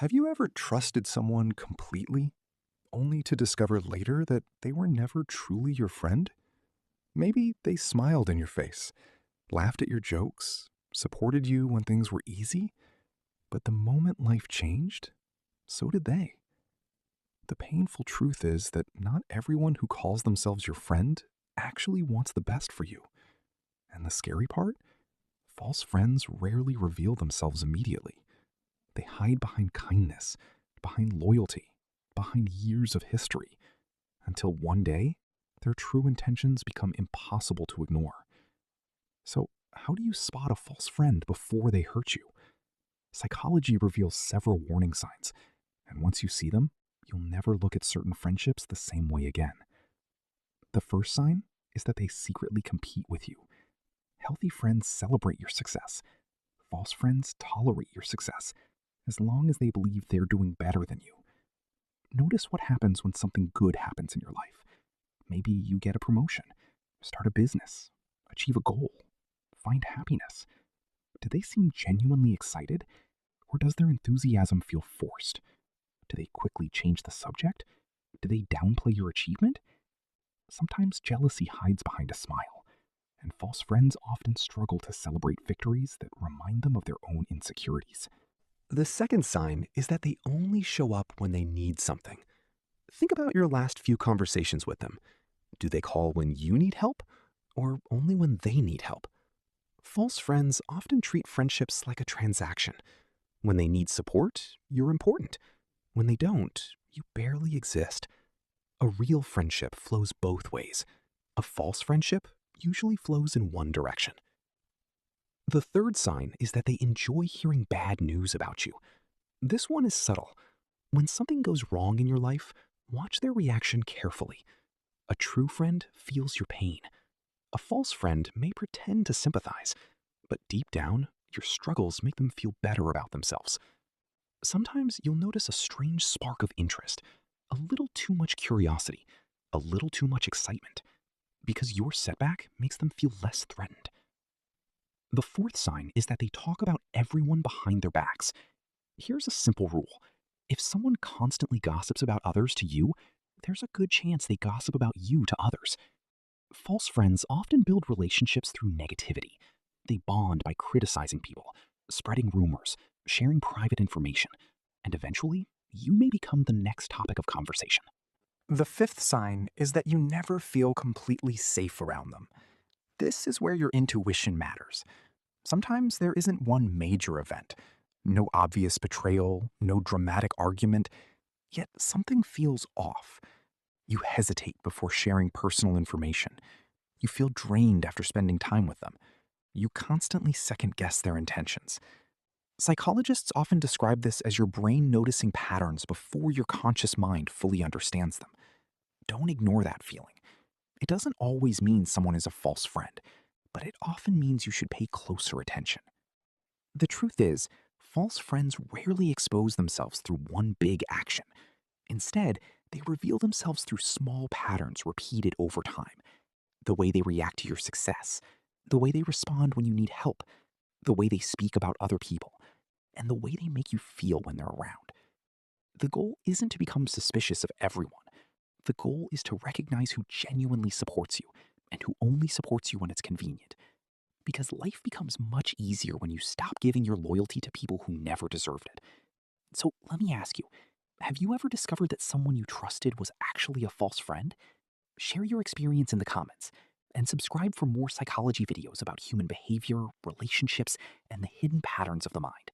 Have you ever trusted someone completely, only to discover later that they were never truly your friend? Maybe they smiled in your face, laughed at your jokes, supported you when things were easy, but the moment life changed, so did they. The painful truth is that not everyone who calls themselves your friend actually wants the best for you. And the scary part? False friends rarely reveal themselves immediately. They hide behind kindness, behind loyalty, behind years of history, until one day, their true intentions become impossible to ignore. So, how do you spot a false friend before they hurt you? Psychology reveals several warning signs, and once you see them, you'll never look at certain friendships the same way again. The first sign is that they secretly compete with you. Healthy friends celebrate your success. False friends tolerate your success, as long as they believe they're doing better than you. Notice what happens when something good happens in your life. Maybe you get a promotion, start a business, achieve a goal, find happiness. Do they seem genuinely excited, or does their enthusiasm feel forced? Do they quickly change the subject? Do they downplay your achievement? Sometimes jealousy hides behind a smile, and false friends often struggle to celebrate victories that remind them of their own insecurities. The second sign is that they only show up when they need something. Think about your last few conversations with them. Do they call when you need help, or only when they need help? False friends often treat friendships like a transaction. When they need support, you're important. When they don't, you barely exist. A real friendship flows both ways. A false friendship usually flows in one direction. The third sign is that they enjoy hearing bad news about you. This one is subtle. When something goes wrong in your life, watch their reaction carefully. A true friend feels your pain. A false friend may pretend to sympathize, but deep down, your struggles make them feel better about themselves. Sometimes you'll notice a strange spark of interest, a little too much curiosity, a little too much excitement, because your setback makes them feel less threatened. The fourth sign is that they talk about everyone behind their backs. Here's a simple rule. If someone constantly gossips about others to you, there's a good chance they gossip about you to others. False friends often build relationships through negativity. They bond by criticizing people, spreading rumors, sharing private information, and eventually, you may become the next topic of conversation. The fifth sign is that you never feel completely safe around them. This is where your intuition matters. Sometimes there isn't one major event, no obvious betrayal, no dramatic argument, yet something feels off. You hesitate before sharing personal information. You feel drained after spending time with them. You constantly second guess their intentions. Psychologists often describe this as your brain noticing patterns before your conscious mind fully understands them. Don't ignore that feeling. It doesn't always mean someone is a false friend, but it often means you should pay closer attention. The truth is, false friends rarely expose themselves through one big action. Instead, they reveal themselves through small patterns repeated over time. The way they react to your success, the way they respond when you need help, the way they speak about other people, and the way they make you feel when they're around. The goal isn't to become suspicious of everyone. The goal is to recognize who genuinely supports you and who only supports you when it's convenient. Because life becomes much easier when you stop giving your loyalty to people who never deserved it. So let me ask you, have you ever discovered that someone you trusted was actually a false friend? Share your experience in the comments and subscribe for more psychology videos about human behavior, relationships, and the hidden patterns of the mind.